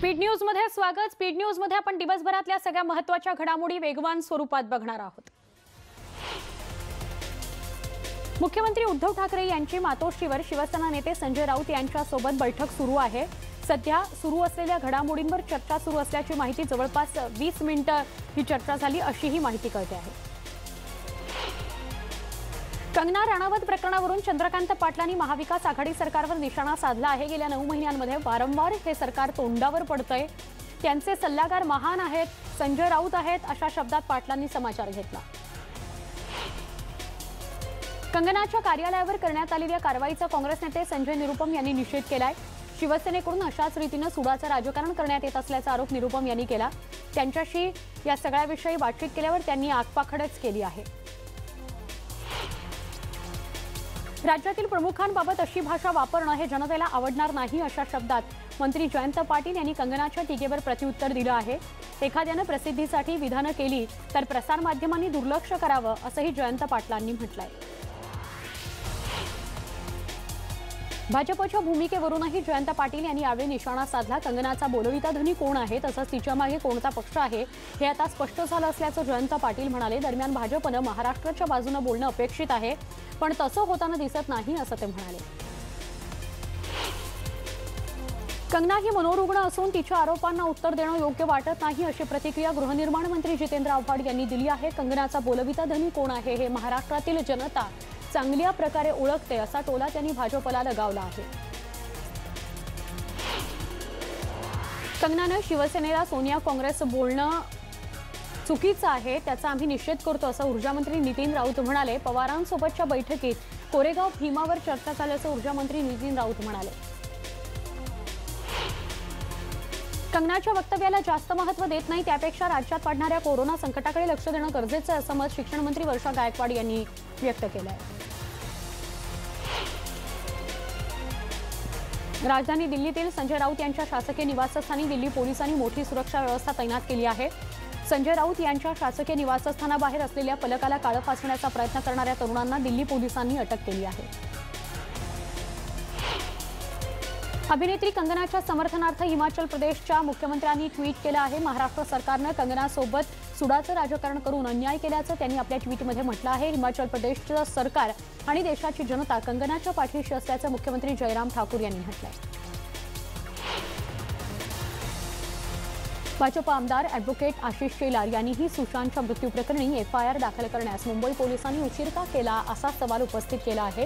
Speed news मध्ये स्वागत। Speed news मध्ये आपण दिवसभरातल्या सगळ्या महत्त्वाच्या घडामोडी वेगवान स्वरूपात बघणार आहोत। मुख्यमंत्री उद्धव ठाकरे यांची मातोश्रीवर शिवसेना नेते संजय राऊत यांच्यासोबत बैठक सुरू आहे। सध्या सुरू असलेल्या घडामोडींवर चर्चा सुरू असल्याची माहिती जवळपास 20 मिनिटे ही चर्चा झाली अशी ही माहिती कळते आहे। कंगना राणावत प्रकरणावरून चंद्रकांत पाटलांनी महाविकास आघाडी सरकारवर निशाणा साधला आहे। गेल्या 9 महिन्यांमध्ये वारंवार हे सरकार तोंडावर पडतंय। त्यांचे सल्लागार महान आहेत, संजय राऊत आहेत अशा शब्दात पाटलांनी समाचार घेतला। कंगनाच्या कार्यालयावर करण्यात आलेल्या कारवाईचा काँग्रेस नेते संजय निरुपम यांनी निषेध केलाय। शिवसेनेकडून अशाच रीतीने सुडाचं राजकारण करण्यात येत असल्याचा आरोप निरुपम यांनी केला। त्यांच्याशी या सगळ्याविषयी बातचीत केल्यावर त्यांनी आगपाखडच केली आहे। राज्यातील प्रमुखांबाबत अशी भाषा वापरणं हे जनतेला आवडणार नाही अशा शब्दात मंत्री जयंत पाटील यांनी कंगनाच्या टीकेवर प्रत्युत्तर दिलं आहे। एखाद्याने प्रसिद्धीसाठी विधानं केली तर प्रसार माध्यमांनी दुर्लक्ष करावं असंही जयंत पाटलांनी म्हटलंय। भाजपच्या भूमिकेवरूनही जयंत पाटील यांनी यावेळी निशाणा साधला। कंगनाचा बोलविता धनी कोण आहे तसंच तिच्या मागे कोणता पक्ष आहे हे आता स्पष्ट झालं असल्याचं जयंत पाटील म्हणाले। दरम्यान भाजपनं महाराष्ट्राच्या बाजूने बोलणं अपेक्षित आहे पण तसं होताना दिसत नाही असं ते म्हणाले। कंगना ही मनोरुग्ण असून तिच्या आरोपांना उत्तर देणं योग्य वाटत नाही अशी प्रतिक्रिया गृहनिर्माण मंत्री जितेंद्र आव्हाड यांनी दिली आहे। कंगनाचा बोलविता धनी कोण आहे हे महाराष्ट्रातील जनता चांगल्या प्रकारे ओळखते असा टोला त्यांनी भाजपला लगावला आहे। कंगनाने शिवसेनेला सोनिया काँग्रेस बोलणं चुकीचं आहे त्याचा आम्ही निषेध करतो असं ऊर्जामंत्री नितीन राऊत म्हणाले। पवारांसोबतच्या बैठकीत कोरेगाव भीमावर चर्चा झाल्याचं ऊर्जामंत्री नितीन राऊत म्हणाले। कंगनाच्या वक्तव्याला जास्त महत्त्व देत नाही त्यापेक्षा राज्यात वाढणाऱ्या कोरोना संकटाकडे लक्ष देणं गरजेचं आहे असं मत शिक्षण मंत्री वर्षा गायकवाड यांनी व्यक्त केलं आहे। राजधानी दिल्लीतील संजय राऊत यांच्या शासकीय निवासस्थानी दिल्ली पोलिसांनी मोठी सुरक्षा व्यवस्था तैनात केली आहे। संजय राऊत यांच्या शासकीय निवासस्थानाबाहेर असलेल्या फलकाला काळं फासण्याचा प्रयत्न करणाऱ्या तरुणांना दिल्ली पोलिसांनी अटक केली आहे। अभिनेत्री कंगनाच्या समर्थनार्थ हिमाचल प्रदेशच्या मुख्यमंत्र्यांनी ट्विट केलं आहे। महाराष्ट्र सरकारनं कंगनासोबत सुडाचं राजकारण करून अन्याय केल्याचं त्यांनी आपल्या ट्विटमध्ये म्हटलं आहे। हिमाचल प्रदेशचं सरकार आणि देशाची जनता कंगनाच्या पाठीशी असल्याचं मुख्यमंत्री जयराम ठाकूर यांनी म्हटलंय। भाजप आमदार ॲडव्होकेट आशिष शेलार यांनीही सुशांतच्या मृत्यूप्रकरणी एफआयआर दाखल करण्यास मुंबई पोलिसांनी उशीर का केला असा सवाल उपस्थित केला आहे।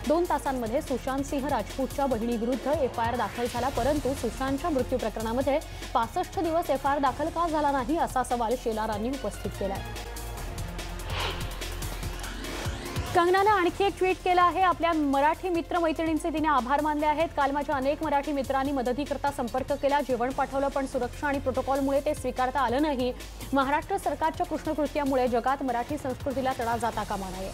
2 तासांमध्ये सुशांत सिंह राजपूतच्या बहिणीविरुद्ध एफआयआर दाखल झाला परंतु सुशांतच्या मृत्यू प्रकरणामध्ये 65 दिवस एफआयआर दाखल का झाला नाही असा सवाल शेलारांनी उपस्थित केला आहे। कंगनाने आणखी एक ट्विट केलं आहे। आपल्या मराठी मित्रमैत्रिणींचे तिने आभार मानले आहेत। काल माझ्या अनेक मराठी मित्रांनी मदतीकरता संपर्क केला, जेवण पाठवलं पण सुरक्षा आणि प्रोटोकॉलमुळे ते स्वीकारता आलं नाही। महाराष्ट्र सरकारच्या कृष्णकृत्यामुळे जगात मराठी संस्कृतीला तडा जाता कामा नये।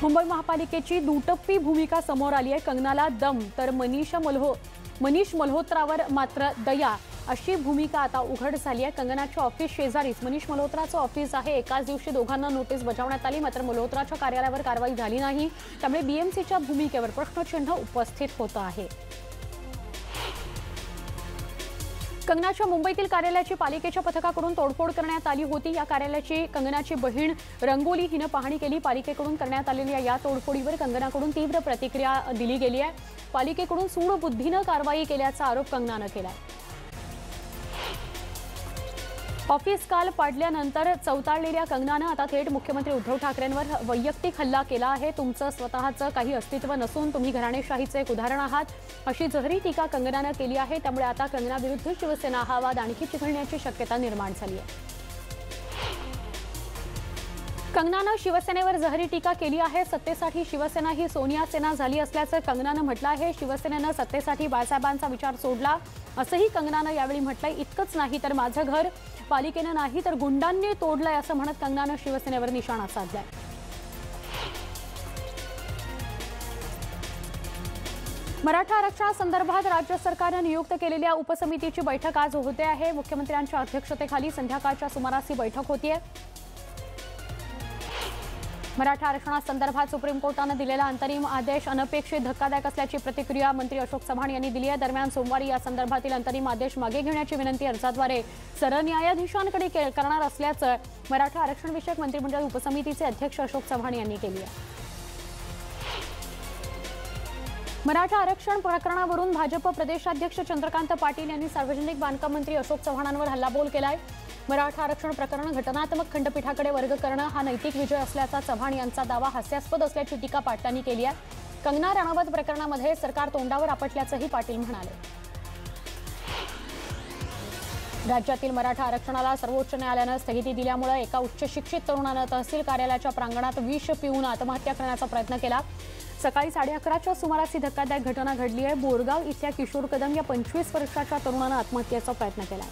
मुंबई महापालिकेची दुटप्पी भूमिका समोर आली आहे। कंगनाला दम तर मनीष मल्होत्रावर मात्र दया अशी भूमिका आता उघड झाली आहे। कंगनाच्या ऑफिस शेजारीच मनीष मल्होत्राचं ऑफिस आहे। एकाच दिवशी दोघांना नोटीस बजावण्यात आली मात्र मल्होत्राच्या कार्यालयावर कारवाई झाली नाही त्यामुळे बीएमसीच्या भूमिकेवर प्रश्नचिन्ह उपस्थित होत आहे। कंगनाच्या मुंबईतील कार्यालयाची पालिकेच्या पथकाकडून तोडफोड करण्यात आली होती। या कार्यालयाची कंगनाची बहीण रंगोली हिनं पाहणी केली। पालिकेकडून करण्यात आलेल्या या तोडफोडीवर कंगनाकडून तीव्र प्रतिक्रिया दिली गेली आहे। पालिकेकडून सूडबुद्धीनं कारवाई केल्याचा आरोप कंगनानं केलाय। ऑफिस काल पाडल्यानंतर चौताळलेल्या कंगनानं आता थेट मुख्यमंत्री उद्धव ठाकरेंवर वैयक्तिक हल्ला केला आहे। तुमचं स्वतःचं काही अस्तित्व नसून तुम्ही घराणेशाहीचं एक उदाहरण आहात अशी जहरी टीका कंगनानं केली आहे। त्यामुळे आता कंगनाविरुद्ध शिवसेना हा वाद आणखी चिघळण्याची शक्यता निर्माण झाली आहे। कंगनानं शिवसेनेवर जहरी टीका केली आहे। सत्तेसाठी शिवसेना ही सोनिया सेना झाली असल्याचं कंगनानं म्हटलं आहे। शिवसेनेनं सत्तेसाठी बाळासाहेबांचा विचार सोडला असंही कंगनानं यावेळी म्हटलंय। इतकंच नाही तर माझं घर पालिकेनं नाही तर गुंडांनी तोडलंय असं म्हणत कंगनानं शिवसेनेवर निशाणा साधलाय। मराठा आरक्षणासंदर्भात राज्य सरकारने नियुक्त केलेल्या उपसमितीची बैठक आज होते आहे। मुख्यमंत्र्यांच्या अध्यक्षतेखाली संध्याकाळच्या सुमारास ही बैठक होतीये। मराठा आरक्षणासंदर्भात सुप्रीम कोर्टाने दिलेला अंतरिम आदेश अनपेक्षित धक्कादायक असल्याची प्रतिक्रिया मंत्री अशोक चव्हाण यांनी दिली आहे। दरम्यान सोमवारी या संदर्भातील अंतरिम आदेश मागे घेण्याची विनंती अर्जाद्वारे सरन्यायाधीशांकडे करणार असल्याचं मराठा आरक्षण विषयक मंत्रिमंडळ उपसमितीचे अध्यक्ष अशोक चव्हाण यांनी केली आहे। मराठा आरक्षण प्रकरणावरून भाजप प्रदेशाध्यक्ष चंद्रकांत पाटील यांनी सार्वजनिक बांधकाम मंत्री अशोक चव्हाणांवर हल्लाबोल केलाय। मराठा आरक्षण प्रकरण घटनात्मक खंडपीठाकडे वर्ग करणं हा नैतिक विजय असल्याचा चव्हाण यांचा दावा हास्यास्पद असल्याची टीका पाटलांनी केली आहे। कंगना राणावत प्रकरणामध्ये सरकार तोंडावर आपटल्याचंही पाटील म्हणाले। राज्यातील मराठा आरक्षणाला सर्वोच्च न्यायालयानं स्थगिती दिल्यामुळे एका उच्च शिक्षित तरुणानं तहसील कार्यालयाच्या प्रांगणात विष पिऊन आत्महत्या करण्याचा प्रयत्न केला। सकाळी 11:30च्या सुमारास ही धक्कादायक घटना घडली आहे। बोरगाव इथल्या किशोर कदम या 25 वर्षाच्या तरुणानं आत्महत्येचा प्रयत्न केला।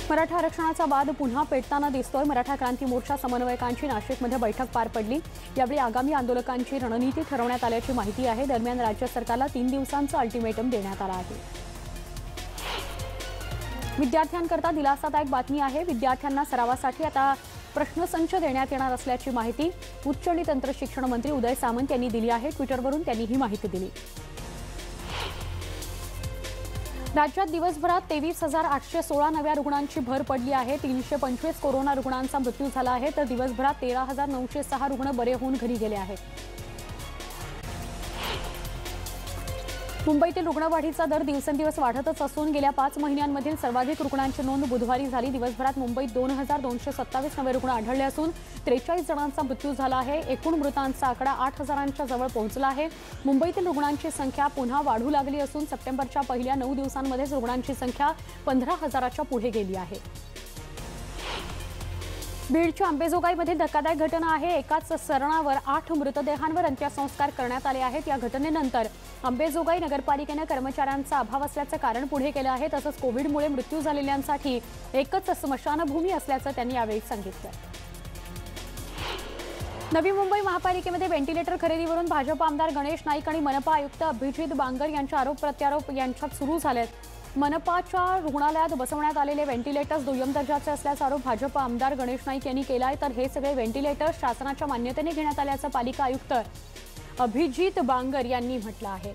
मराठा आरक्षणाचा वाद पुन्हा पेटताना दिसतोय। मराठा क्रांती मोर्चा समन्वयकांची नाशिकमध्ये बैठक पार पडली। यावेळी आगामी आंदोलकांची रणनीती ठरवण्यात आल्याची माहिती आहे। दरम्यान राज्य सरकारला 3 दिवसांचं अल्टिमेटम देण्यात आलं आहे। विद्यार्थ्यांकरता दिलासादायक बातमी आहे। विद्यार्थ्यांना सरावासाठी आता प्रश्नसंच देण्यात येणार असल्याची माहिती उच्च आणि तंत्र शिक्षण मंत्री उदय सामंत यांनी दिली आहे। ट्विटरवरून त्यांनी ही माहिती दिली। राज्यात दिवसभरात 23,816 नव्या रुग्णांची भर पडली आहे। 325 कोरोना रुग्णांचा मृत्यू झाला आहे तर दिवसभरात 13,906 रुग्ण बरे होऊन घरी गेले आहेत। मुंबईतील रुग्णवाढीचा दर दिवसेंदिवस वाढतच असून गेल्या 5 महिन्यांमधील सर्वाधिक रुग्णांची नोंद बुधवारी झाली। दिवसभरात मुंबईत 2,227 नवे रुग्ण आढळले असून 43 जणांचा मृत्यू झाला आहे। एकूण मृतांचा आकडा 8,000च्या जवळ पोहोचला आहे। मुंबईतील रुग्णांची संख्या पुन्हा वाढू लागली असून सप्टेंबरच्या पहिल्या 9 दिवसांमध्येच रुग्णांची संख्या 15,000च्या पुढे गेली आहे। बीडच्या अंबेजोगाईमध्ये धक्कादायक घटना आहे। एकाच सरणावर 8 मृतदेहांवर अंत्यसंस्कार करण्यात आले आहेत। या घटनेनंतर अंबेजोगाई नगरपालिकेने कर्मचाऱ्यांचा अभाव असल्याचं कारण पुढे केलं आहे। तसंच कोविडमुळे मृत्यू झालेल्यांसाठी एकच स्मशानभूमी असल्याचं त्यांनी यावेळी सांगितलं। नवी मुंबई महापालिकेमध्ये व्हेंटिलेटर खरेदीवरून भाजप आमदार गणेश नाईक आणि मनपा आयुक्त अभिजित बांगर यांचे आरोप प्रत्यारोप यांच्यात सुरू झालेत। मनपाच्या रुग्णालयात बसवण्यात आलेले व्हेंटिलेटर्स दुय्यम दर्जाचे असल्याचा आरोप भाजप आमदार गणेश नाईक यांनी केलाय। तर हे सगळे व्हेंटिलेटर्स शासनाच्या मान्यतेने घेण्यात आल्याचं पालिका आयुक्त अभिजित बांगर यांनी म्हटलं आहे।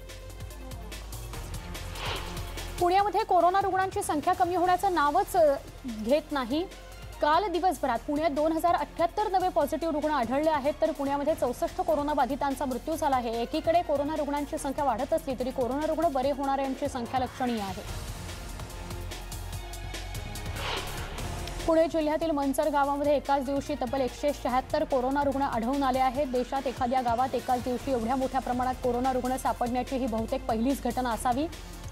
पुण्यामध्ये कोरोना रुग्णांची संख्या कमी होण्याचं नावच घेत नाही। काल दिवसभरात पुण्यात 2078 नवे पॉझिटिव्ह रुग्ण आढळले आहेत तर पुण्यामध्ये 64 कोरोना बाधितांचा मृत्यू झाला आहे। एकीकडे कोरोना रुग्णांची संख्या वाढत असली तरी कोरोना रुग्ण बरे होणाऱ्यांची संख्या लक्षणीय आहे। पुणे जिल्ह्यातील मंचर गावामध्ये एकाच दिवशी तब्बल 176 कोरोना रुग्ण आढळून आले आहेत। देशात एखाद्या गावात एकाच दिवशी एवढ्या मोठ्या प्रमाणात कोरोना रुग्ण सापडण्याची ही बहुतेक पहिलीच घटना असावी।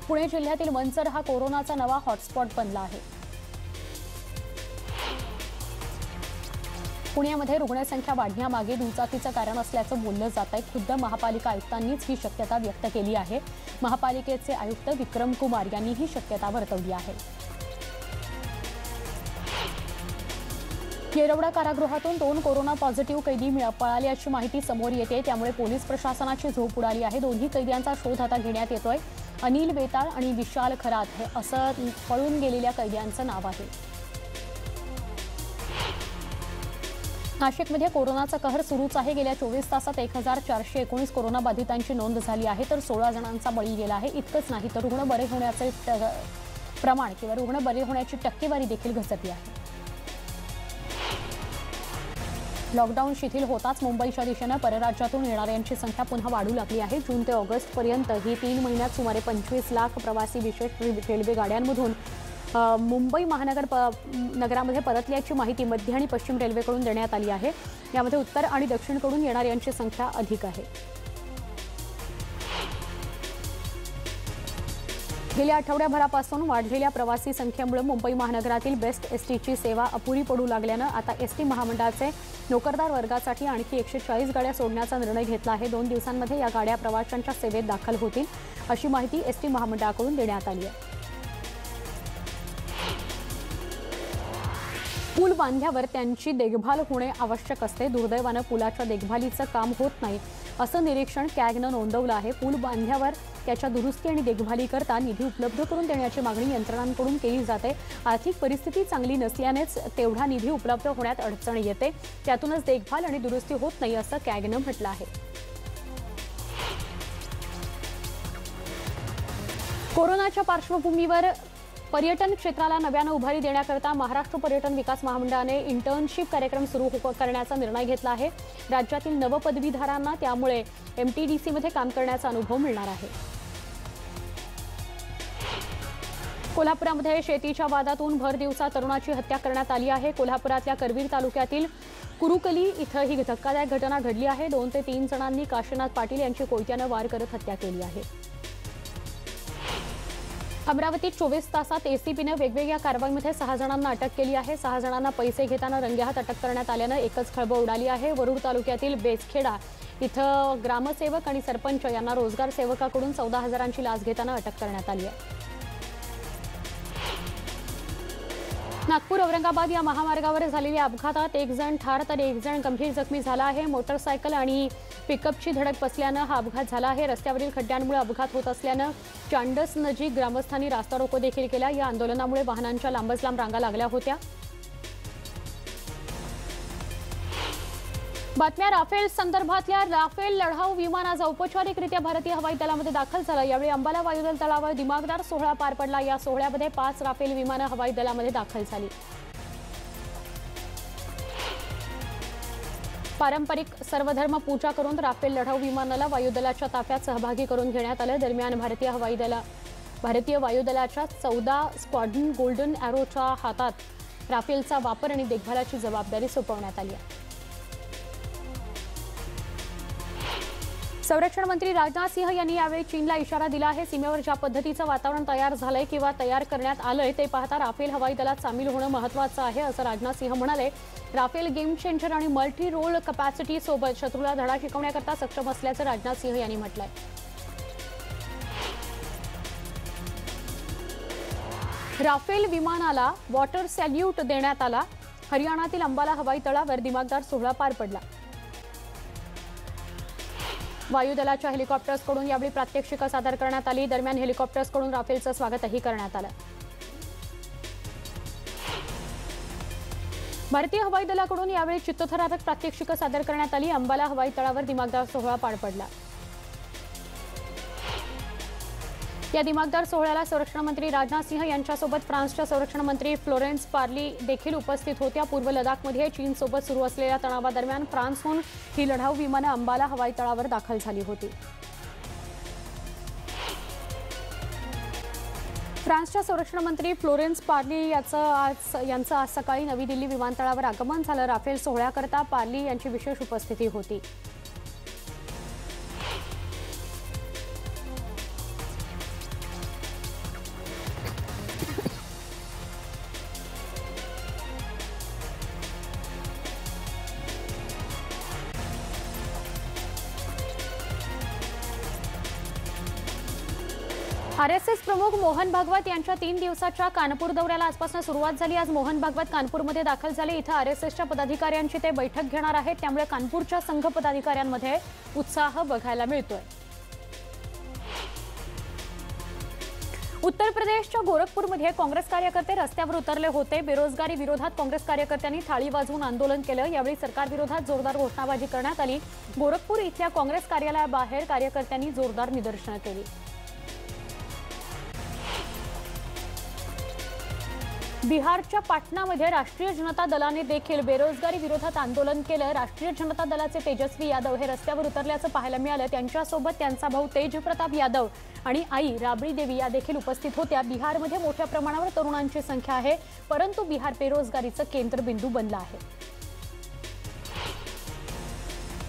पुणे जिल्ह्यातील मंचर हा कोरोनाचा नवा हॉटस्पॉट बनला आहे। पुण्यामध्ये रुग्णसंख्या वाढण्यामागे दुचाकीचं कारण असल्याचं बोललं जात आहे। खुद्द महापालिका आयुक्तांनीच ही शक्यता व्यक्त केली आहे। महापालिकेचे आयुक्त विक्रम कुमार यांनी ही शक्यता वर्तवली आहे। येरवडा कारागृहातून 2 कोरोना पॉझिटिव्ह कैदी पळाल्याची माहिती समोर येते। त्यामुळे पोलीस प्रशासनाची झोप उडाली आहे। दोन्ही कैद्यांचा शोध आता घेण्यात येतोय। अनिल वेताळ आणि विशाल खरात हे असं पळून गेलेल्या कैद्यांचं नाव आहे। नाशिकमध्ये कोरोनाचा कहर सुरूच आहे। गेल्या 24 तासात 1,419 कोरोना बाधितांची नोंद झाली आहे तर 16 जणांचा बळी गेला आहे। इतकंच नाही तर रुग्ण बरे होण्याचे प्रमाण किंवा रुग्ण बरे होण्याची टक्केवारी देखील घसरली आहे। लॉकडाऊन शिथिल होताच मुंबईच्या दिशेने परराज्यातून येणाऱ्यांची संख्या पुन्हा वाढू लागली आहे। जून ते ऑगस्ट पर्यंत ही 3 महिन्यात सुमारे 25 लाख प्रवासी विशेष रेल्वे गाड्यांमधून मुंबई नगरामध्ये परतल्याची माहिती मध्य आणि पश्चिम रेल्वेकडून देण्यात आली आहे। यामध्ये उत्तर आणि दक्षिणकडून येणाऱ्यांची संख्या अधिक आहे। गेल्या आठवड्याभरापासून वाढलेल्या प्रवासी संख्येमुळे मुंबई महानगरातील बेस्ट एसटीची सेवा अपुरी पडू लागल्यानं आता एसटी महामंडळाचे नोकरदार वर्गासाठी आणखी 140 गाड्या सोडण्याचा निर्णय घेतला आहे। 2 दिवसांमध्ये या गाड्या प्रवाशांच्या सेवेत दाखल होतील अशी माहिती एसटी महामंडळाकडून देण्यात आली आहे। पूल बांधल्यावर त्यांची देखभाल होणे आवश्यक असते। दुर्दैवाने पुलाच्या देखभालीचं काम होत नाही असं निरीक्षण कॅगनं नोंदवलं आहे। पूल बांधल्यावर त्याच्या दुरुस्ती आणि देखभालीकरता निधी उपलब्ध करून देण्याची मागणी यंत्रणांकडून केली जाते। आर्थिक परिस्थिती चांगली नसल्यानेच तेवढा निधी उपलब्ध होण्यात अडचण येते, त्यातूनच देखभाल आणि दुरुस्ती होत नाही असं कॅगनं म्हटलं आहे। कोरोनाच्या पार्श्वभूमीवर पर्यटन क्षेत्राला नव्याने उभारी देण्याकरता महाराष्ट्र पर्यटन विकास महामंडळाने इंटर्नशिप कार्यक्रम सुरू करण्याचा निर्णय घेतला आहे। राज्यातील नवपदवीधरांना त्यामुळे MTDC मध्ये काम करण्याचा अनुभव मिळणार आहे। कोल्हापुरामध्ये शेतीच्या वादातून भर दिवसा तरुणाची हत्या करण्यात आली आहे। कोल्हापुरातल्या करवीर तालुक्यातील कुरुकली इथं ही धक्कादायक घटना घडली आहे। 2 ते 3 जणांनी काशीनाथ पाटील यांची कोयत्याने वार करत हत्या केली आहे। अमरावतीत 24 तासात एसीबीने वेगवेगळ्या कारवाईमध्ये 6 जणांना अटक केली आहे। 6 जणांना पैसे घेताना रंगेहात अटक करण्यात आल्यानं एकच खळबळ उडाली आहे। वरुड तालुक्यातील बेसखेडा इथं ग्रामसेवक आणि सरपंच यांना रोजगार सेवकाकडून 14,000ची लाच घेताना अटक करण्यात आली आहे। नागपूर औरंगाबाद या महामार्गावर झालेल्या अपघातात 1 जण ठार तर 1 जण गंभीर जखमी झाला आहे। मोटरसायकल आणि पिकअपची धडक बसल्यानं हा अपघात झाला आहे। रस्त्यावरील खड्ड्यांमुळे अपघात होत असल्यानं चांडस नजीक ग्रामस्थांनी रास्ता रोको देखील केला। या आंदोलनामुळे वाहनांच्या लांबच लांब रांगा लागल्या होत्या। बातम्या राफेल संदर्भातल्या राफेल लढाऊ विमानाचा औपचारिकरित्या भारतीय हवाई दलामध्ये दाखल झाला। यावेळी अंबाला वायुदल तळावर दिमागदार सोहळा पार पडला। या सोहळ्यामध्ये 5 राफेल विमानं हवाई दलामध्ये दाखल झाली। पारंपरिक सर्वधर्म पूजा करून राफेल लढाऊ विमानाला वायुदलाच्या ताफ्यात सहभागी करून घेण्यात आलं। दरम्यान भारतीय वायुदलाच्या 14 स्क्वॉड्रन गोल्डन एरोच्या हातात राफेलचा वापर आणि देखभालाची जबाबदारी सोपवण्यात आली आहे। संरक्षण मंत्री राजनाथ सिंह यांनी यावेळी चीनला इशारा दिला आहे। सीमेवर ज्या पद्धतीचं वातावरण तयार झालंय किंवा तयार करण्यात आलंय ते पाहता राफेल हवाई दलात सामील होणं महत्त्वाचं आहे असं राजनाथ सिंह म्हणाले। राफेल गेम चेंजर आणि मल्टी रोल कॅपॅसिटी सोबत शत्रूला धडा शिकवण्याकरता सक्षम असल्याचं राजनाथ सिंह यांनी म्हटलंय। राफेल विमानाला वॉटर सॅल्यूट देण्यात आला। हरियाणातील अंबाला हवाई तळावर दिमागदार सोहळा पार पडला। वायुदलाच्या हेलिकॉप्टर्सकडून यावेळी प्रात्यक्षिकं सादर करण्यात आली। दरम्यान हेलिकॉप्टर्सकडून राफेलचं स्वागतही करण्यात आलं। भारतीय हवाई दलाकडून यावेळी चित्तथरारक प्रात्यक्षिकं सादर करण्यात आली। अंबाला हवाई तळावर दिमागदार सोहळा पार पडला। या दिमागदार सोहळ्याला संरक्षण मंत्री राजनाथ सिंह यांच्यासोबत फ्रान्सच्या संरक्षण मंत्री फ्लोरेन्स पार्ली देखील उपस्थित होत्या। पूर्व लडाखमध्ये चीनसोबत सुरू असलेल्या तणावादरम्यान फ्रान्सहून ही लढाऊ विमानं अंबाला हवाई तळावर दाखल झाली होती। फ्रान्सच्या संरक्षण मंत्री फ्लोरेन्स पार्ली यांचं आज सकाळी नवी दिल्ली विमानतळावर आगमन झालं। राफेल सोहळ्याकरता पार्ली यांची विशेष उपस्थिती होती। RSS प्रमुख मोहन भागवत यांच्या 3 दिवसाच्या कानपूर दौऱ्याला आजपासून सुरुवात झाली। आज मोहन भागवत कानपूरमध्ये दाखल झाले। इथं RSSच्या पदाधिकाऱ्यांची ते बैठक घेणार आहेत, त्यामुळे कानपूरच्या संघ पदाधिकाऱ्यांमध्ये उत्साह बघायला मिळतोय। उत्तर प्रदेशच्या गोरखपूरमध्ये काँग्रेस कार्यकर्ते रस्त्यावर उतरले होते। बेरोजगारी विरोधात काँग्रेस कार्यकर्त्यांनी थाळी वाजवून आंदोलन केलं। यावेळी सरकारविरोधात जोरदार घोषणाबाजी करण्यात आली। गोरखपूर इथल्या काँग्रेस कार्यालयाबाहेर कार्यकर्त्यांनी जोरदार निदर्शनं केली। बिहारच्या पाटणामध्ये राष्ट्रीय जनता दलाने देखील बेरोजगारी विरोधात आंदोलन केलं। राष्ट्रीय जनता दलाचे तेजस्वी यादव हे रस्त्यावर उतरल्याचं पाहायला मिळालं। त्यांच्यासोबत त्यांचा भाऊ तेजप्रताप यादव आणि आई राबडी देवी या देखील उपस्थित होत्या। बिहारमध्ये मोठ्या प्रमाणावर तरुणांची संख्या आहे, परंतु बिहार बेरोजगारीचं केंद्रबिंदू बनलं आहे।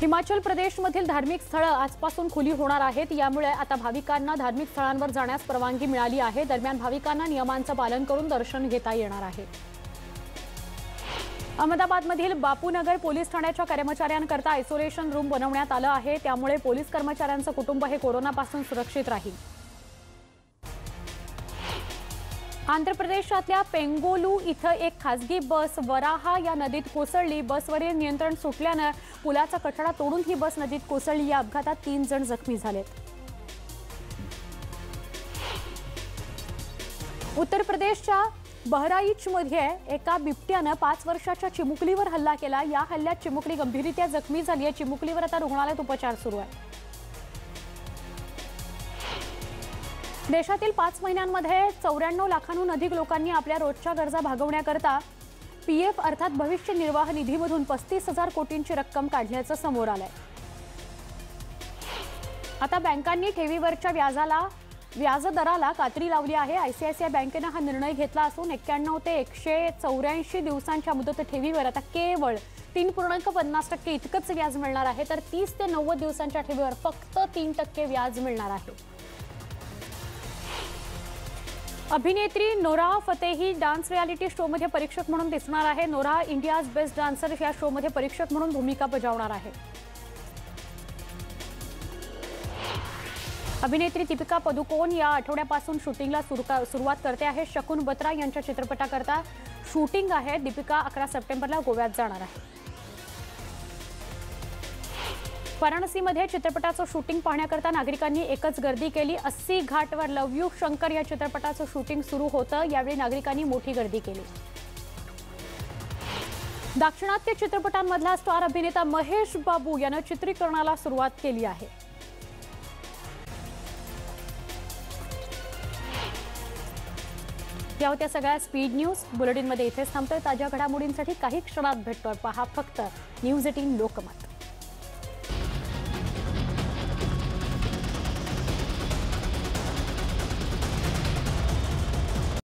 हिमाचल प्रदेशमधील धार्मिक स्थळं आजपासून खुली होणार आहेत। यामुळे आता भाविकांना धार्मिक स्थळांवर जाण्यास परवानगी मिळाली आहे। दरम्यान भाविकांना नियमांचं पालन करून दर्शन घेता येणार आहे। अहमदाबादमधील बापूनगर पोलीस ठाण्याच्या कर्मचाऱ्यांकरता आयसोलेशन रूम बनवण्यात आलं आहे। त्यामुळे पोलीस कर्मचाऱ्यांचं कुटुंब हे कोरोनापासून सुरक्षित राहील। आंध्र प्रदेशातल्या पेंगोलू इथं एक खासगी बस वराहा या नदीत कोसळली। बसवरील नियंत्रण सुटल्यानं पुलाचा कठडा तोडून ही बस नदीत कोसळली। या अपघातात 3 जण जखमी झालेत। उत्तर प्रदेशच्या बहराईचमध्ये एका बिबट्यानं 5 वर्षाच्या चिमुकलीवर हल्ला केला। या हल्ल्यात चिमुकली गंभीररीत्या जखमी झाली आहे। चिमुकलीवर आता रुग्णालयात उपचार सुरू आहे। देशातील 5 महिन्यांमध्ये 94 लाखांहून अधिक लोकांनी आपल्या रोजच्या गरजा भागवण्याकरता पीएफ अर्थात भविष्य निर्वाह निधीमधून 35,000 कोटींची रक्कम काढल्याचं समोर आलंय। आता बँकांनी ठेवीवरच्या व्याजदराला कात्री लावली आहे। आयसीआयसीआय बँकेनं हा निर्णय घेतला असून 91 ते 184 दिवसांच्या मुदत ठेवीवर आता केवळ 3.50% इतकंच व्याज मिळणार आहे, तर 30 ते 90 दिवसांच्या ठेवीवर फक्त 3% व्याज मिळणार आहे। अभिनेत्री नोरा फतेही डान्स रियालिटी शो मध्ये परीक्षक म्हणून दिसणार आहे। नोरा इंडियाज बेस्ट डान्सर या शो मध्ये परीक्षक म्हणून भूमिका बजावणार आहे। अभिनेत्री दीपिका पदुकोण या आठवड्यापासून शूटिंगला सुरुवात करते आहे। शकून बत्रा यांच्या चित्रपटाकरता शूटिंग आहे। दीपिका 11 सप्टेंबरला गोव्यात जाणार आहे। वाराणसीमध्ये चित्रपटाचं शूटिंग पाहण्याकरता नागरिकांनी एकच गर्दी केली। 80 घाटवर लव यू शंकर या चित्रपटाचं शूटिंग सुरू होतं। यावेळी नागरिकांनी मोठी गर्दी केली। दाक्षिणात्य चित्रपटांमधला स्टार अभिनेता महेश बाबू यानं चित्रीकरणाला सुरुवात केली आहे। या होत्या सगळ्या स्पीड न्यूज बुलेटिनमध्ये इथेच थांबतोय। ताज्या घडामोडींसाठी काही क्षणात भेटतोय। पहा फक्त न्यूज 18 लोकमत।